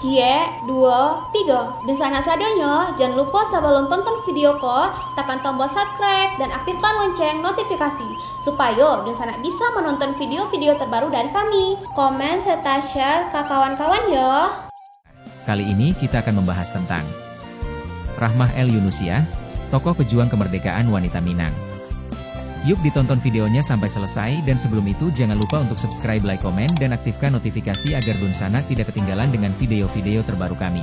Cie, 2, 3. Dan sana sadanya, jangan lupa sebelum tonton video ko, tekan tombol subscribe dan aktifkan lonceng notifikasi supaya dan sana bisa menonton video-video terbaru dari kami. Komen serta share ke kawan-kawan ya. Kali ini kita akan membahas tentang Rahmah El Yunusiah, tokoh pejuang kemerdekaan wanita Minang. Yuk ditonton videonya sampai selesai, dan sebelum itu jangan lupa untuk subscribe, like, komen, dan aktifkan notifikasi agar Dunsana tidak ketinggalan dengan video-video terbaru kami.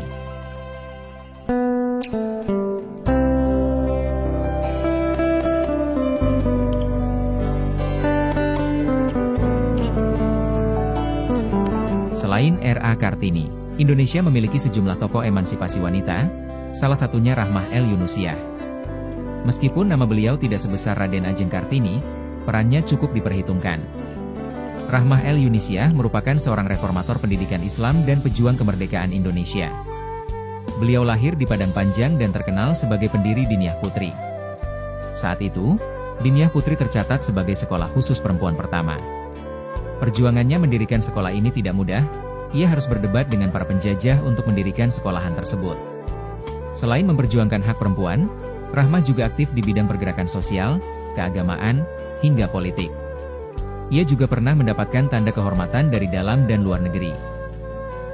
Selain R.A. Kartini, Indonesia memiliki sejumlah tokoh emansipasi wanita, salah satunya Rahmah El Yunusiah. Meskipun nama beliau tidak sebesar Raden Ajeng Kartini, perannya cukup diperhitungkan. Rahmah El Yunusiah merupakan seorang reformator pendidikan Islam dan pejuang kemerdekaan Indonesia. Beliau lahir di Padang Panjang dan terkenal sebagai pendiri Diniyah Putri. Saat itu, Diniyah Putri tercatat sebagai sekolah khusus perempuan pertama. Perjuangannya mendirikan sekolah ini tidak mudah, ia harus berdebat dengan para penjajah untuk mendirikan sekolahan tersebut. Selain memperjuangkan hak perempuan, Rahmah juga aktif di bidang pergerakan sosial, keagamaan, hingga politik. Ia juga pernah mendapatkan tanda kehormatan dari dalam dan luar negeri.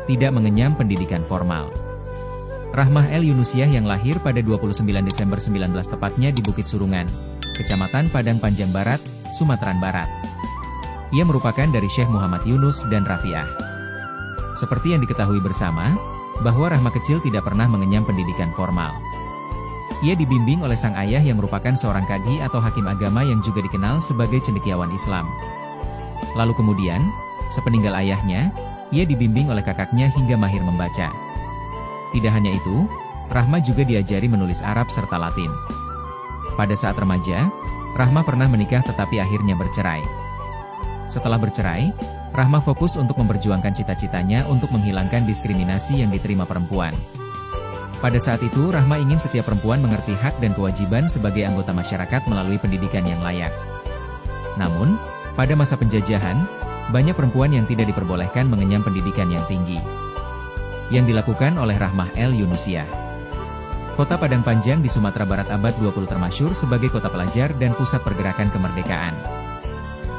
Tidak mengenyam pendidikan formal. Rahmah El Yunusiah yang lahir pada 29 Desember 19 tepatnya di Bukit Surungan, Kecamatan Padang Panjang Barat, Sumatera Barat. Ia merupakan dari Syekh Muhammad Yunus dan Rafiah. Seperti yang diketahui bersama, bahwa Rahmah kecil tidak pernah mengenyam pendidikan formal. Ia dibimbing oleh sang ayah yang merupakan seorang kadi atau hakim agama yang juga dikenal sebagai cendekiawan Islam. Lalu kemudian, sepeninggal ayahnya, ia dibimbing oleh kakaknya hingga mahir membaca. Tidak hanya itu, Rahmah juga diajari menulis Arab serta Latin. Pada saat remaja, Rahmah pernah menikah tetapi akhirnya bercerai. Setelah bercerai, Rahmah fokus untuk memperjuangkan cita-citanya untuk menghilangkan diskriminasi yang diterima perempuan. Pada saat itu, Rahmah ingin setiap perempuan mengerti hak dan kewajiban sebagai anggota masyarakat melalui pendidikan yang layak. Namun, pada masa penjajahan, banyak perempuan yang tidak diperbolehkan mengenyam pendidikan yang tinggi. Yang dilakukan oleh Rahmah El Yunusiah. Kota Padang Panjang di Sumatera Barat abad 20 termasyhur sebagai kota pelajar dan pusat pergerakan kemerdekaan.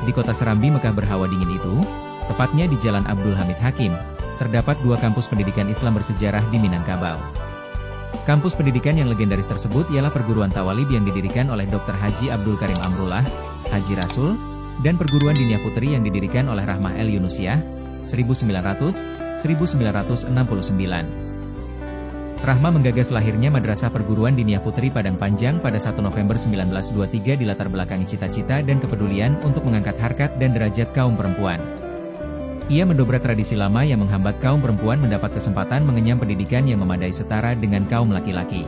Di kota Serambi Mekah berhawa dingin itu, tepatnya di Jalan Abdul Hamid Hakim, terdapat dua kampus pendidikan Islam bersejarah di Minangkabau. Kampus pendidikan yang legendaris tersebut ialah Perguruan Tawalib yang didirikan oleh Dr. Haji Abdul Karim Amrullah, Haji Rasul, dan Perguruan Diniyah Putri yang didirikan oleh Rahmah El Yunusiah, 1900-1969. Rahmah menggagas lahirnya Madrasah Perguruan Diniyah Putri Padang Panjang pada 1 November 1923 di latar belakangi cita-cita dan kepedulian untuk mengangkat harkat dan derajat kaum perempuan. Ia mendobrak tradisi lama yang menghambat kaum perempuan mendapat kesempatan mengenyam pendidikan yang memadai setara dengan kaum laki-laki.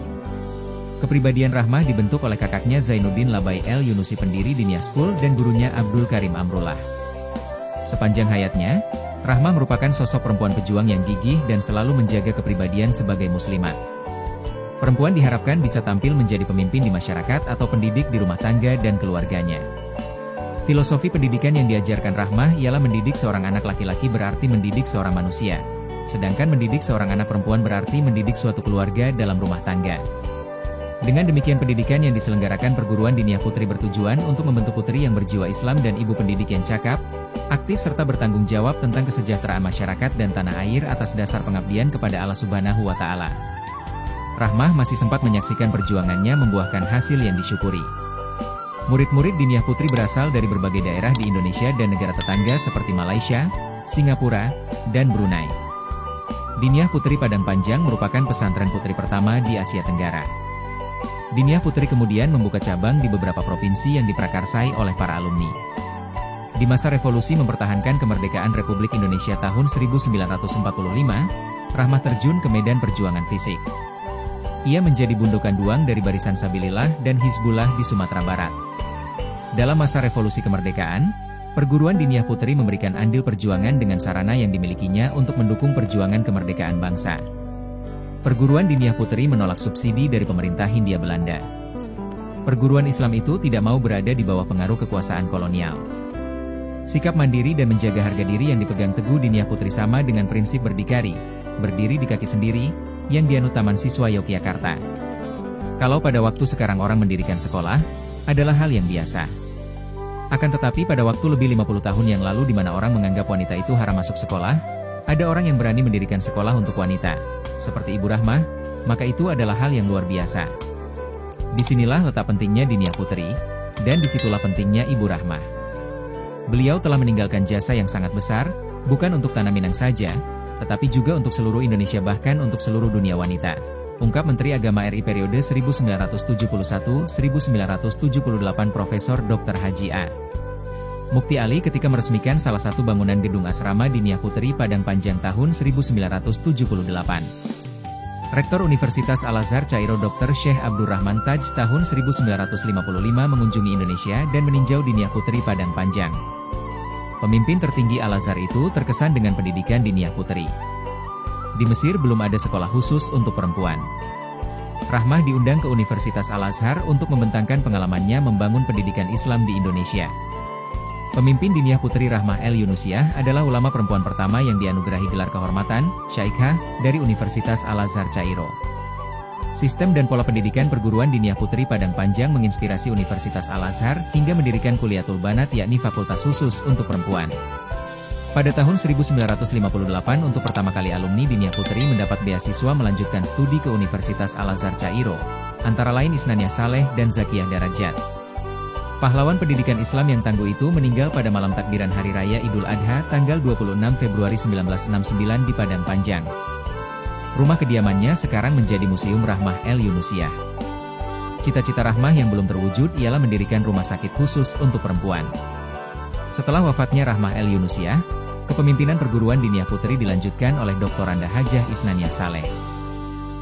Kepribadian Rahmah dibentuk oleh kakaknya Zainuddin Labai El Yunusi pendiri Diniyah School dan gurunya Abdul Karim Amrullah. Sepanjang hayatnya, Rahmah merupakan sosok perempuan pejuang yang gigih dan selalu menjaga kepribadian sebagai muslimat. Perempuan diharapkan bisa tampil menjadi pemimpin di masyarakat atau pendidik di rumah tangga dan keluarganya. Filosofi pendidikan yang diajarkan Rahmah ialah mendidik seorang anak laki-laki berarti mendidik seorang manusia, sedangkan mendidik seorang anak perempuan berarti mendidik suatu keluarga dalam rumah tangga. Dengan demikian pendidikan yang diselenggarakan Perguruan Diniyah Putri bertujuan untuk membentuk putri yang berjiwa Islam dan ibu pendidik yang cakap, aktif serta bertanggung jawab tentang kesejahteraan masyarakat dan tanah air atas dasar pengabdian kepada Allah Subhanahu wa Ta'ala. Rahmah masih sempat menyaksikan perjuangannya membuahkan hasil yang disyukuri. Murid-murid Diniyah Putri berasal dari berbagai daerah di Indonesia dan negara tetangga seperti Malaysia, Singapura, dan Brunei. Diniyah Putri Padang Panjang merupakan pesantren putri pertama di Asia Tenggara. Diniyah Putri kemudian membuka cabang di beberapa provinsi yang diprakarsai oleh para alumni. Di masa revolusi mempertahankan kemerdekaan Republik Indonesia tahun 1945, Rahmah terjun ke medan perjuangan fisik. Ia menjadi bundukan duang dari Barisan Sabilillah dan Hizbullah di Sumatera Barat. Dalam masa revolusi kemerdekaan, Perguruan Diniyah Putri memberikan andil perjuangan dengan sarana yang dimilikinya untuk mendukung perjuangan kemerdekaan bangsa. Perguruan Diniyah Putri menolak subsidi dari pemerintah Hindia Belanda. Perguruan Islam itu tidak mau berada di bawah pengaruh kekuasaan kolonial. Sikap mandiri dan menjaga harga diri yang dipegang teguh Dinia Putri sama dengan prinsip berdikari, berdiri di kaki sendiri, yang dianut Taman Siswa Yogyakarta. Kalau pada waktu sekarang orang mendirikan sekolah, adalah hal yang biasa. Akan tetapi pada waktu lebih 50 tahun yang lalu di mana orang menganggap wanita itu haram masuk sekolah, ada orang yang berani mendirikan sekolah untuk wanita, seperti Ibu Rahmah, maka itu adalah hal yang luar biasa. Disinilah letak pentingnya Dinia Putri, dan disitulah pentingnya Ibu Rahmah. Beliau telah meninggalkan jasa yang sangat besar, bukan untuk Tanah Minang saja, tetapi juga untuk seluruh Indonesia bahkan untuk seluruh dunia wanita. Ungkap Menteri Agama RI periode 1971-1978 Profesor Dr. Haji A. Mukti Ali ketika meresmikan salah satu bangunan gedung asrama Dinia Putri Padang Panjang tahun 1978. Rektor Universitas Al-Azhar Cairo Dr. Syekh Abdurrahman Taj tahun 1955 mengunjungi Indonesia dan meninjau Dinia Putri Padang Panjang. Pemimpin tertinggi Al-Azhar itu terkesan dengan pendidikan Dinia Putri. Di Mesir belum ada sekolah khusus untuk perempuan. Rahmah diundang ke Universitas Al-Azhar untuk membentangkan pengalamannya membangun pendidikan Islam di Indonesia. Pemimpin Dinia Putri Rahmah El Yunusiah adalah ulama perempuan pertama yang dianugerahi gelar kehormatan, Syaikhah, dari Universitas Al-Azhar Cairo. Sistem dan pola pendidikan perguruan Dinia Putri Padang Panjang menginspirasi Universitas Al-Azhar hingga mendirikan Kuliatul Banat yakni fakultas khusus untuk perempuan. Pada tahun 1958 untuk pertama kali alumni Dinia Putri mendapat beasiswa melanjutkan studi ke Universitas Al-Azhar Cairo, antara lain Isnania Saleh dan Zakiyah Darajat. Pahlawan pendidikan Islam yang tangguh itu meninggal pada malam takbiran Hari Raya Idul Adha tanggal 26 Februari 1969 di Padang Panjang. Rumah kediamannya sekarang menjadi Museum Rahmah El Yunusiah. Cita-cita Rahmah yang belum terwujud ialah mendirikan rumah sakit khusus untuk perempuan. Setelah wafatnya Rahmah El Yunusiah, kepemimpinan perguruan Dinia Putri dilanjutkan oleh Dr. Randa Hajah Isnania Saleh.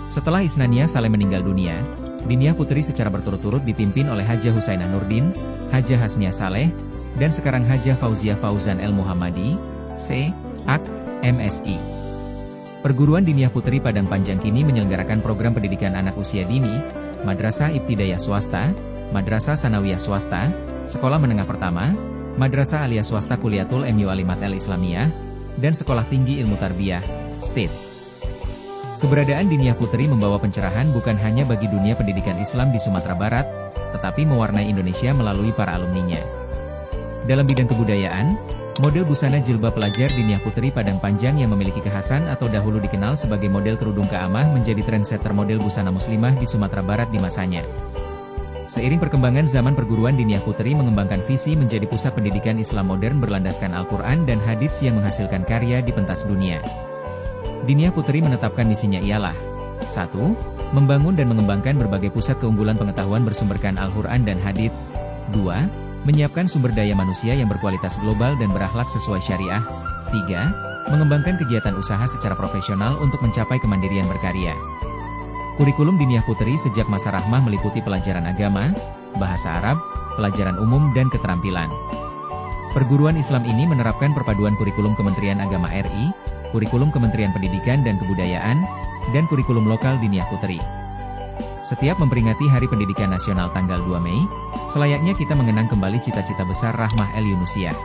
Setelah Isnania Saleh meninggal dunia, Dinia Putri secara berturut-turut dipimpin oleh Hajah Husainah Nurdin, Hajah Hasnia Saleh, dan sekarang Hajah Fauzia Fauzan El Muhammadi, C. Ak. MSI. Perguruan Dinia Putri Padang Panjang kini menyelenggarakan program pendidikan anak usia dini, madrasah ibtidaiyah swasta, madrasah sanawiyah swasta, sekolah menengah pertama, madrasah aliyah swasta Kuliatul MU Alimat El Islamiyah, dan sekolah tinggi ilmu tarbiyah, STIT. Keberadaan Dinia Putri membawa pencerahan bukan hanya bagi dunia pendidikan Islam di Sumatera Barat, tetapi mewarnai Indonesia melalui para alumninya. Dalam bidang kebudayaan, model busana jilbab pelajar Dinia Putri Padang Panjang yang memiliki kekhasan atau dahulu dikenal sebagai model kerudung Ka'amah menjadi trendsetter model busana muslimah di Sumatera Barat di masanya. Seiring perkembangan zaman perguruan Dinia Putri mengembangkan visi menjadi pusat pendidikan Islam modern berlandaskan Al-Quran dan hadits yang menghasilkan karya di pentas dunia. Dinia Putri menetapkan misinya ialah 1. Membangun dan mengembangkan berbagai pusat keunggulan pengetahuan bersumberkan Al-Quran dan hadits. 2. Menyiapkan sumber daya manusia yang berkualitas global dan berakhlak sesuai syariah. 3. Mengembangkan kegiatan usaha secara profesional untuk mencapai kemandirian berkarya. Kurikulum Dinia Putri sejak masa Rahmah meliputi pelajaran agama, bahasa Arab, pelajaran umum dan keterampilan. Perguruan Islam ini menerapkan perpaduan kurikulum Kementerian Agama RI, kurikulum Kementerian Pendidikan dan Kebudayaan, dan kurikulum lokal Dinia Putri. Setiap memperingati Hari Pendidikan Nasional tanggal 2 Mei, selayaknya kita mengenang kembali cita-cita besar Rahmah El Yunusiah.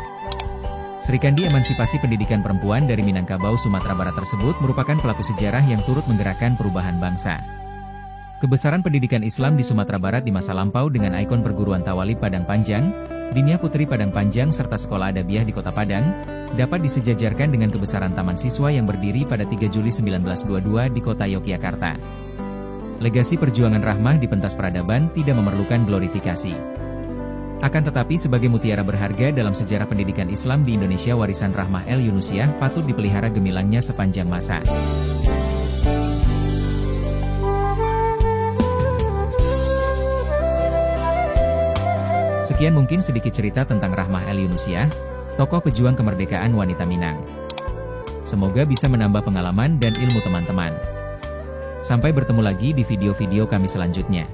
Serikandi emansipasi pendidikan perempuan dari Minangkabau, Sumatera Barat tersebut merupakan pelaku sejarah yang turut menggerakkan perubahan bangsa. Kebesaran pendidikan Islam di Sumatera Barat di masa lampau dengan ikon perguruan Tawalib Padang Panjang, Dinia Putri Padang Panjang serta Sekolah Adabiah di Kota Padang, dapat disejajarkan dengan kebesaran Taman Siswa yang berdiri pada 3 Juli 1922 di Kota Yogyakarta. Legasi perjuangan Rahmah di pentas peradaban tidak memerlukan glorifikasi. Akan tetapi sebagai mutiara berharga dalam sejarah pendidikan Islam di Indonesia, warisan Rahmah El Yunusiah patut dipelihara gemilangnya sepanjang masa. Sekian mungkin sedikit cerita tentang Rahmah El Yunusiah, tokoh pejuang kemerdekaan wanita Minang. Semoga bisa menambah pengalaman dan ilmu teman-teman. Sampai bertemu lagi di video-video kami selanjutnya.